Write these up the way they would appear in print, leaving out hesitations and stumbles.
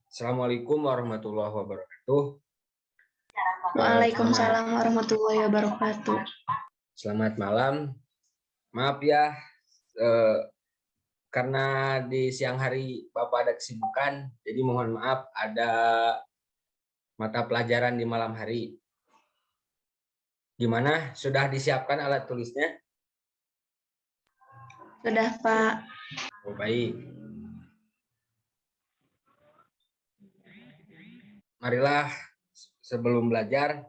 Assalamualaikum warahmatullahi wabarakatuh. Waalaikumsalam warahmatullahi wabarakatuh. Selamat malam. Maaf ya, karena di siang hari Bapak ada kesibukan, jadi mohon maaf ada mata pelajaran di malam hari. Gimana? Sudah disiapkan alat tulisnya? Sudah, Pak. Oh, baik. Marilah sebelum belajar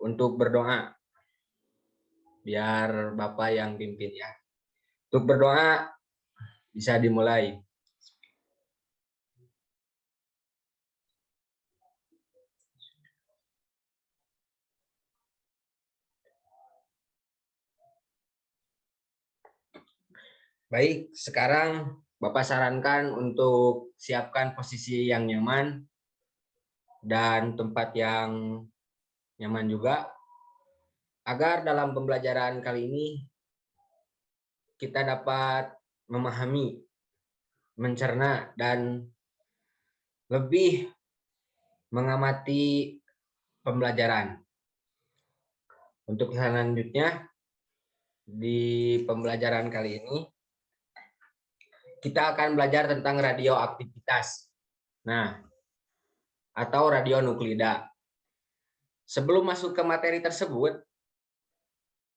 untuk berdoa. Biar Bapak yang pimpin ya. Untuk berdoa bisa dimulai. Baik, sekarang Bapak sarankan untuk siapkan posisi yang nyaman dan tempat yang nyaman juga, agar dalam pembelajaran kali ini kita dapat memahami, mencerna, dan lebih mengamati pembelajaran. Untuk selanjutnya, di pembelajaran kali ini, kita akan belajar tentang radioaktivitas. Nah, atau radionuklida. Sebelum masuk ke materi tersebut,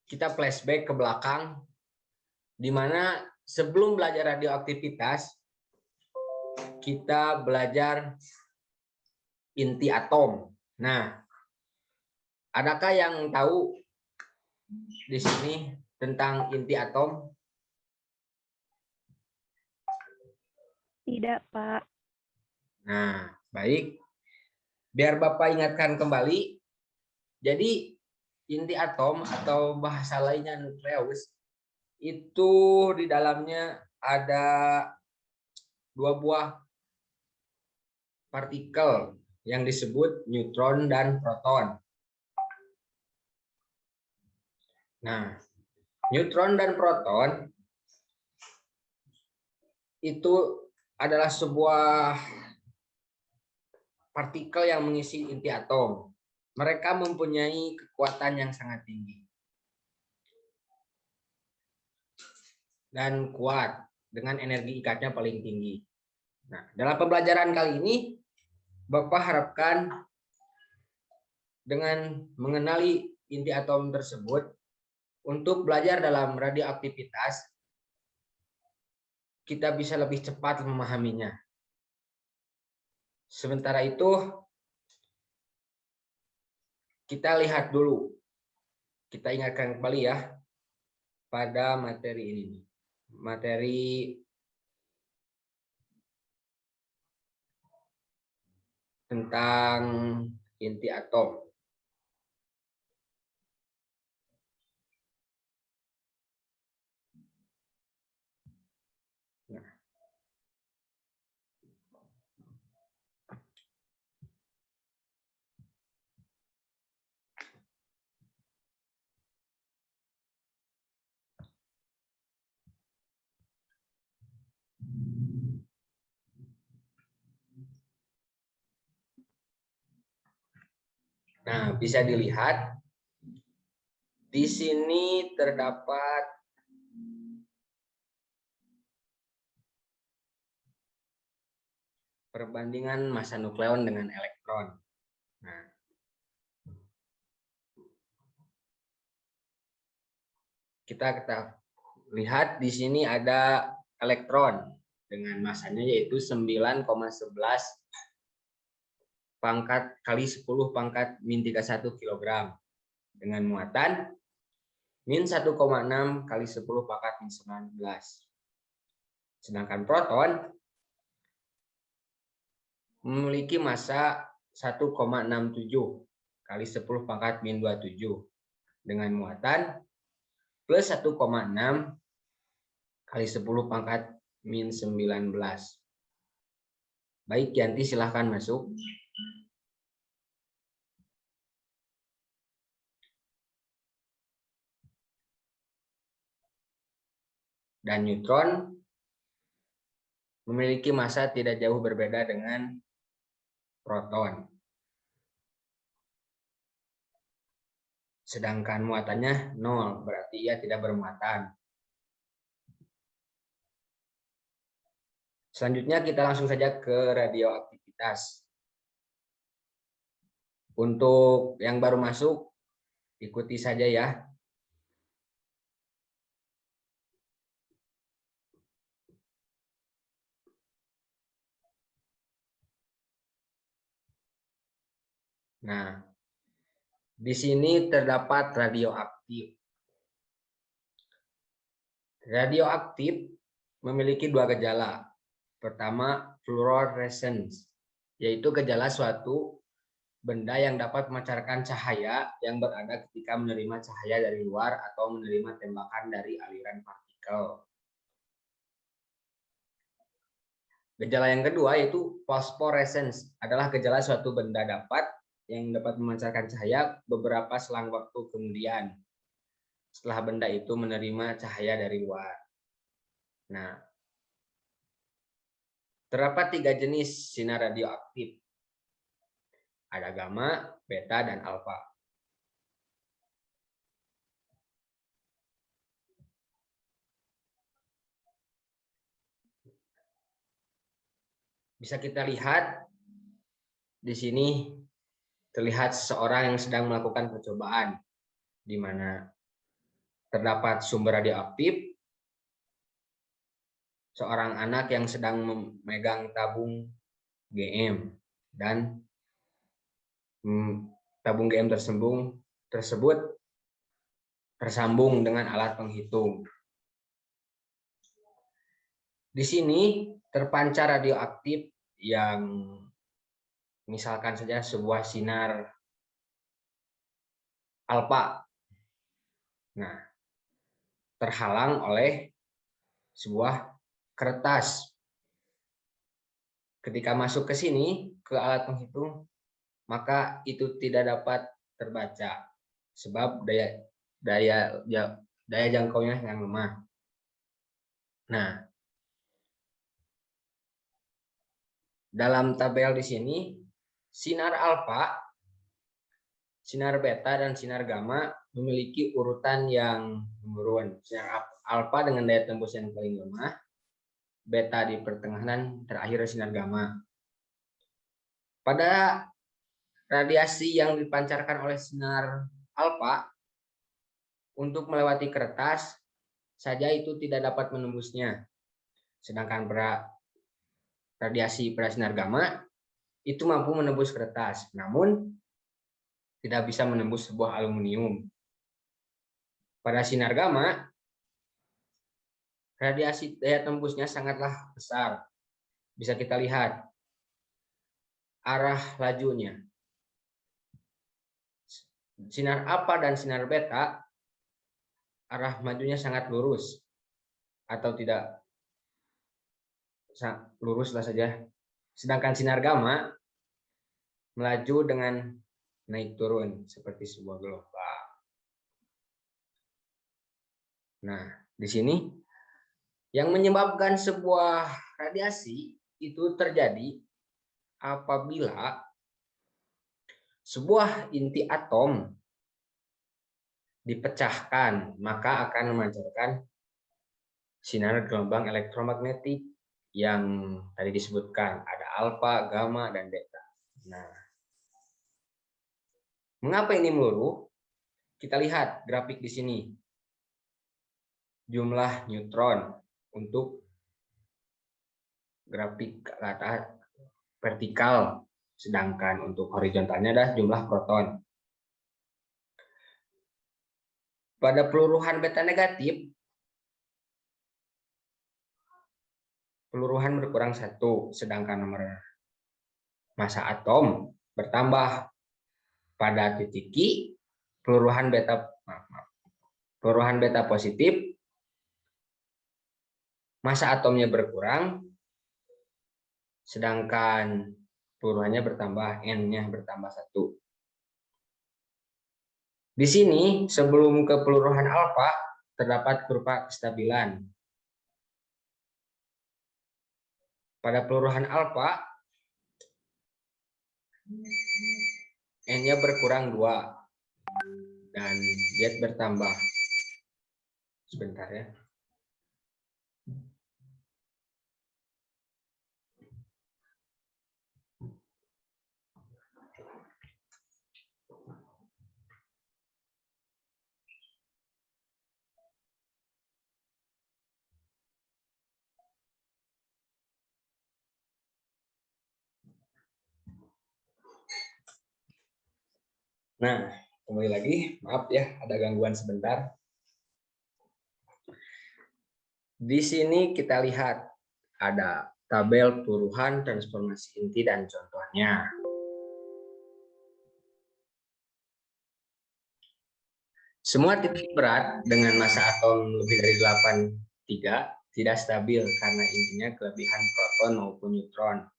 kita flashback ke belakang, di mana sebelum belajar radioaktivitas, kita belajar inti atom. Nah, adakah yang tahu di sini tentang inti atom? Tidak, Pak. Nah, baik. Biar Bapak ingatkan kembali. Jadi, inti atom atau bahasa lainnya nukleus, itu di dalamnya ada dua buah partikel yang disebut neutron dan proton. Nah, neutron dan proton itu adalah sebuah partikel yang mengisi inti atom. Mereka mempunyai kekuatan yang sangat tinggi dan kuat dengan energi ikatnya paling tinggi. Nah, dalam pembelajaran kali ini, Bapak harapkan dengan mengenali inti atom tersebut untuk belajar dalam radioaktivitas, kita bisa lebih cepat memahaminya. Sementara itu, kita lihat dulu, kita ingatkan kembali ya pada materi ini. Materi tentang inti atom. Nah, bisa dilihat di sini terdapat perbandingan massa nukleon dengan elektron. Nah, kita lihat di sini ada elektron dengan massanya yaitu 9,11 pangkat kali 10 pangkat min 31 kg dengan muatan min 1,6 kali 10 pangkat min 19. Sedangkan proton memiliki massa 1,67 kali 10 pangkat min 27 dengan muatan plus 1,6 kali 10 pangkat min 19. Baik, Yanti silahkan masuk. Dan neutron memiliki massa tidak jauh berbeda dengan proton. Sedangkan muatannya 0, berarti ia tidak bermuatan. Selanjutnya kita langsung saja ke radioaktivitas. Untuk yang baru masuk, ikuti saja ya. Nah, di sini terdapat radioaktif. Radioaktif memiliki dua gejala. Pertama, fluorescence, yaitu gejala suatu benda yang dapat memancarkan cahaya yang berada ketika menerima cahaya dari luar atau menerima tembakan dari aliran partikel. Gejala yang kedua yaitu phosphorescence, adalah gejala suatu benda yang dapat memancarkan cahaya beberapa selang waktu kemudian setelah benda itu menerima cahaya dari luar. Nah, terdapat 3 jenis sinar radioaktif. Ada gamma, beta, dan alfa. Bisa kita lihat di sini terlihat seseorang yang sedang melakukan percobaan di mana terdapat sumber radioaktif, seorang anak yang sedang memegang tabung GM dan tabung GM tersebut tersambung dengan alat penghitung. Di sini terpancar radioaktif yang misalkan saja sebuah sinar alfa. Nah, terhalang oleh sebuah kertas. Ketika masuk ke sini, ke alat penghitung, maka itu tidak dapat terbaca sebab daya jangkaunya yang lemah. Nah, dalam tabel di sini, sinar alfa, sinar beta, dan sinar gamma memiliki urutan yang menurun. Sinar alfa dengan daya tembus yang paling lemah, beta di pertengahan, terakhir sinar gamma. Pada radiasi yang dipancarkan oleh sinar alfa, untuk melewati kertas saja itu tidak dapat menembusnya. Sedangkan radiasi pada sinar gamma itu mampu menembus kertas, namun tidak bisa menembus sebuah aluminium. Pada sinar gamma, radiasi daya tembusnya sangatlah besar. Bisa kita lihat arah lajunya. Sinar alfa dan sinar beta, arah majunya sangat lurus atau tidak lurus lah saja. Sedangkan sinar gamma melaju dengan naik turun seperti sebuah gelombang. Nah, di sini yang menyebabkan sebuah radiasi itu terjadi apabila sebuah inti atom dipecahkan, maka akan memancarkan sinar gelombang elektromagnetik yang tadi disebutkan, ada alfa, gamma, dan beta. Nah, mengapa ini meluruh? Kita lihat grafik di sini. Jumlah neutron untuk grafik ke atas vertikal, sedangkan untuk horizontalnya adalah jumlah proton. Pada peluruhan beta negatif, peluruhan berkurang 1, sedangkan nomor massa atom bertambah. Pada titik Q, peluruhan beta positif, massa atomnya berkurang, sedangkan peluruhannya bertambah, N-nya bertambah 1. Di sini, sebelum ke peluruhan alfa, terdapat kurva kestabilan. Pada peluruhan alfa, N-nya berkurang 2 dan Z bertambah. Sebentar ya. Nah, kembali lagi. Maaf ya, ada gangguan sebentar. Di sini kita lihat ada tabel peluruhan transformasi inti dan contohnya. Semua titik berat dengan massa atom lebih dari 83 tidak stabil karena intinya kelebihan proton maupun neutron.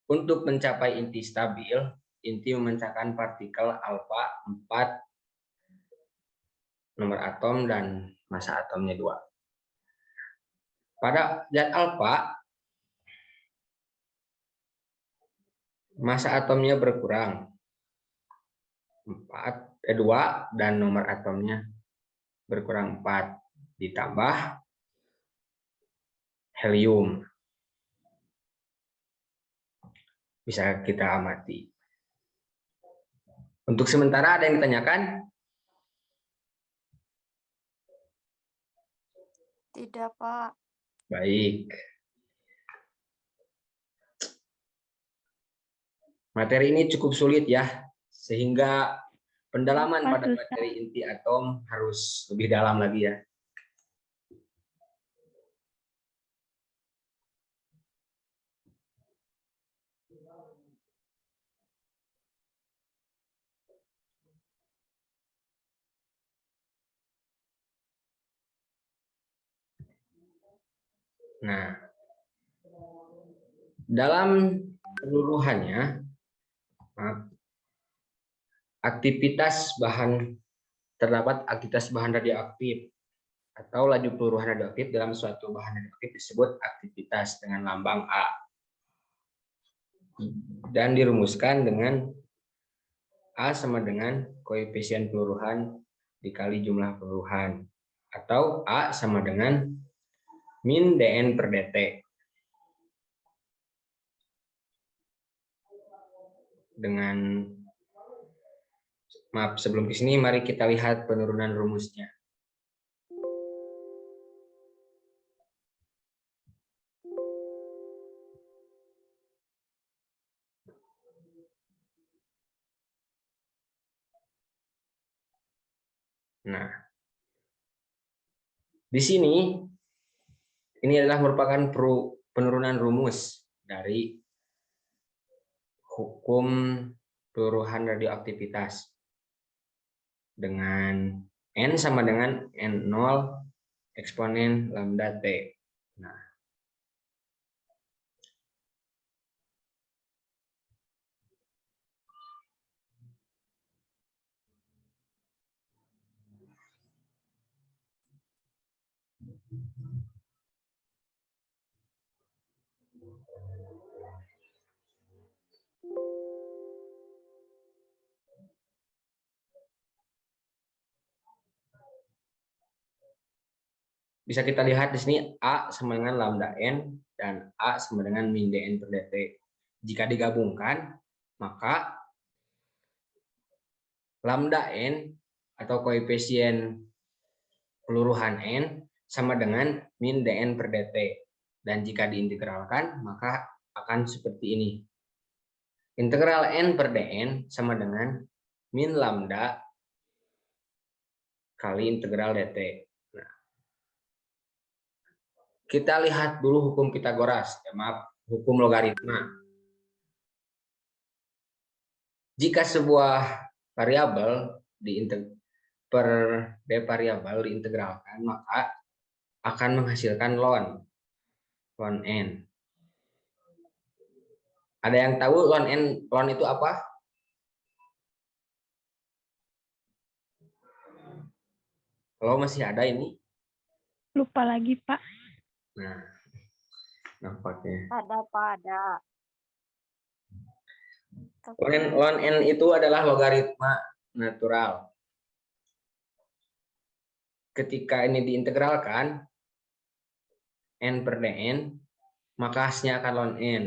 Untuk mencapai inti stabil, inti memecahkan partikel alfa 4 nomor atom dan massa atomnya 2. Pada zat alfa, massa atomnya berkurang 2 dan nomor atomnya berkurang 4 ditambah helium. Bisa kita amati. Untuk sementara ada yang ditanyakan? Tidak, Pak. Baik. Materi ini cukup sulit ya, sehingga pendalaman pada materi inti atom harus lebih dalam lagi ya. Nah, dalam peluruhannya, terdapat aktivitas bahan radioaktif atau laju peluruhan radioaktif dalam suatu bahan radioaktif disebut aktivitas dengan lambang A dan dirumuskan dengan A sama dengan koefisien peluruhan dikali jumlah peluruhan atau A sama dengan min dN per dt. Sebelum ke sini mari kita lihat penurunan rumusnya. Nah, di sini ini adalah merupakan penurunan rumus dari hukum peluruhan radioaktivitas dengan N sama dengan N0 eksponen lambda T. Nah, bisa kita lihat di sini A sama dengan lambda N dan A sama dengan min dN per dt. Jika digabungkan, maka lambda N atau koefisien peluruhan N sama dengan min dN per dt. Dan jika diintegralkan, maka akan seperti ini. Integral N per dN sama dengan min lambda kali integral dt. Nah, kita lihat dulu hukum Pitagoras, hukum logaritma. Jika sebuah variabel per d variabel diintegralkan, maka akan menghasilkan ln n. Ada yang tahu ln itu apa? Kalau masih ada ini? Lupa lagi, Pak. Nah, nampaknya. Ada, Pak, ada. Ln n itu adalah logaritma natural. Ketika ini diintegralkan, n per dn, maka hasilnya akan ln n.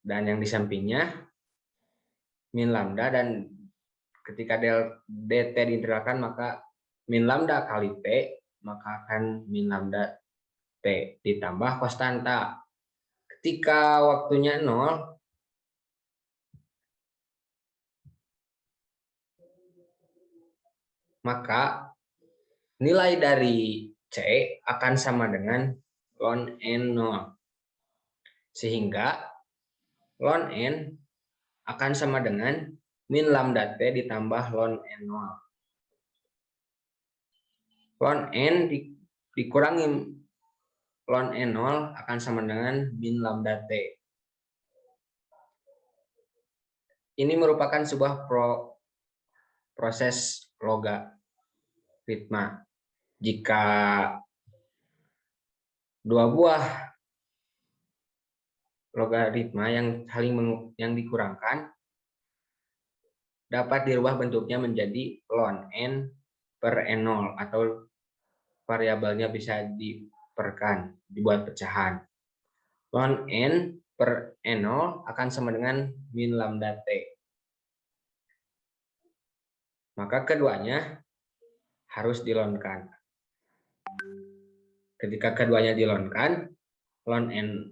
Dan yang di sampingnya, min lambda, dan ketika dt diintegralkan, maka min lambda kali t, maka akan min lambda t ditambah konstanta. Ketika waktunya 0, maka nilai dari C akan sama dengan ln n0. Sehingga ln n akan sama dengan min lambda T ditambah ln n0. Ln n dikurangi ln n0 akan sama dengan min lambda T. Ini merupakan sebuah proses logaritma. Jika dua buah logaritma yang dikurangkan dapat dirubah bentuknya menjadi ln n per n0, atau variabelnya bisa dibuat pecahan. Ln n per n0 akan sama dengan min lambda T. Maka keduanya harus dilonkan. Ketika keduanya dilonkan, ln n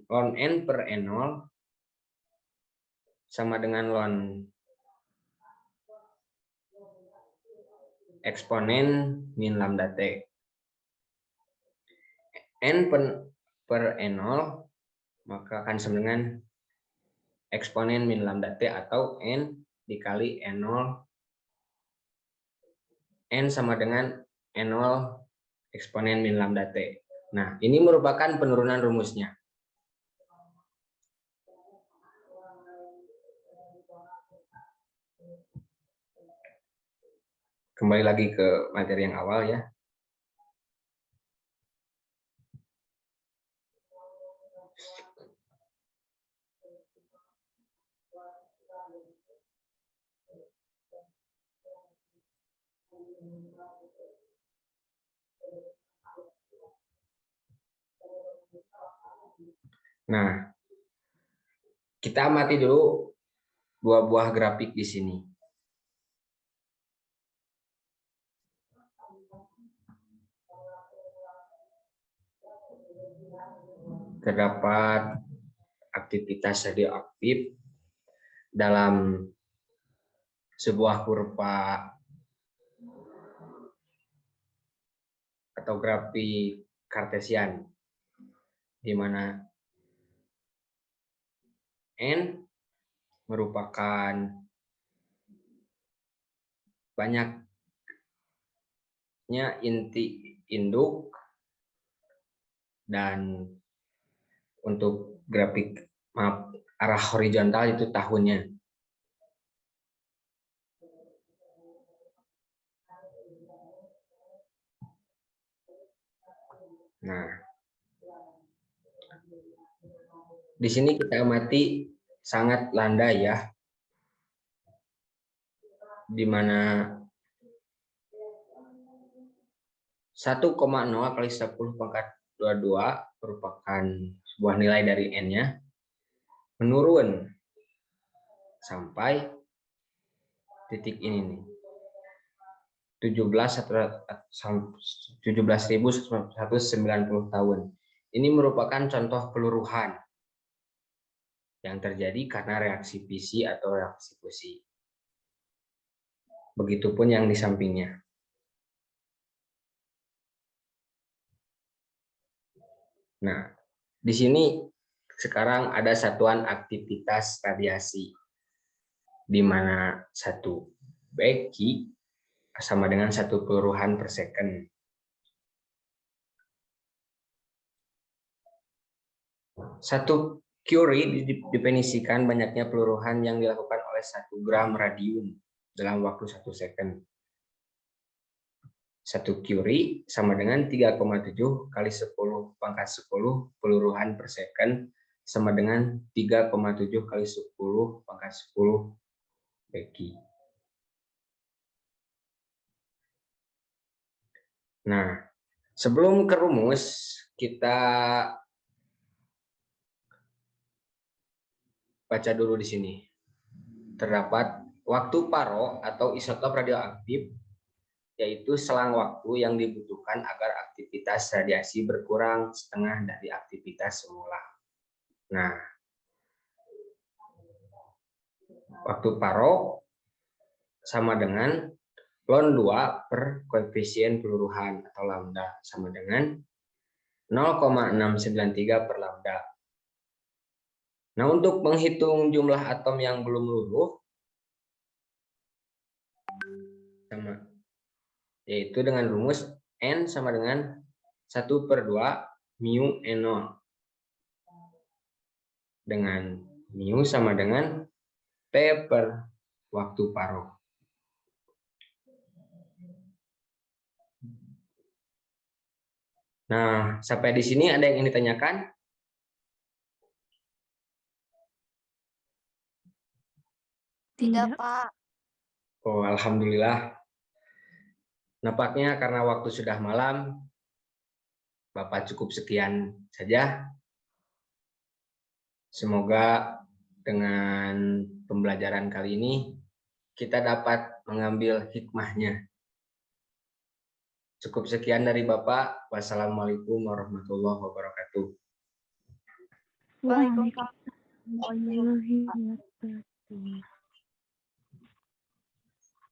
per n0 sama dengan ln eksponen min lambda T. N per n0 maka akan sama dengan eksponen min lambda T, atau n dikali n0. N sama dengan n0 eksponen min lambda T. Nah, ini merupakan penurunan rumusnya. Kembali lagi ke materi yang awal ya. Nah, kita amati dulu dua buah grafik di sini. Terdapat aktivitas radioaktif dalam sebuah kurva atau grafik kartesian, di mana N merupakan banyaknya inti induk, dan untuk grafik arah horizontal itu tahunnya. Nah, di sini kita amati sangat landai ya, di mana 1,0 kali 10 pangkat 22 merupakan sebuah nilai dari n-nya, menurun sampai titik ini nih, 17.190 tahun. Ini merupakan contoh peluruhan yang terjadi karena reaksi fisi atau reaksi fusi. Begitupun yang di sampingnya. Nah, di sini sekarang ada satuan aktivitas radiasi, di mana 1 Becky sama dengan 1 peluruhan per second. Satu Curie didefinisikan banyaknya peluruhan yang dilakukan oleh 1 gram radium dalam waktu 1 second. 1 Curie sama dengan 3,7 kali 10 pangkat 10 peluruhan per second sama dengan 3,7 kali 10 pangkat 10 beki. Nah, sebelum ke rumus, kita baca dulu di sini. Terdapat waktu paro atau isotop radioaktif, yaitu selang waktu yang dibutuhkan agar aktivitas radiasi berkurang setengah dari aktivitas semula. Nah, waktu paro sama dengan ln 2 per koefisien peluruhan atau lambda sama dengan 0,693 per lambda. Nah, untuk menghitung jumlah atom yang belum luluh, sama, yaitu dengan rumus N sama dengan 1/2 mu N0. Dengan mu sama dengan T per waktu paro. Nah, sampai di sini ada yang ingin ditanyakan? Tidak, Pak. Oh, alhamdulillah. Nampaknya karena waktu sudah malam, Bapak cukup sekian saja. Semoga dengan pembelajaran kali ini kita dapat mengambil hikmahnya. Cukup sekian dari Bapak. Wassalamualaikum warahmatullahi wabarakatuh. Waalaikumsalam. Waalaikumsalam warahmatullahi wabarakatuh.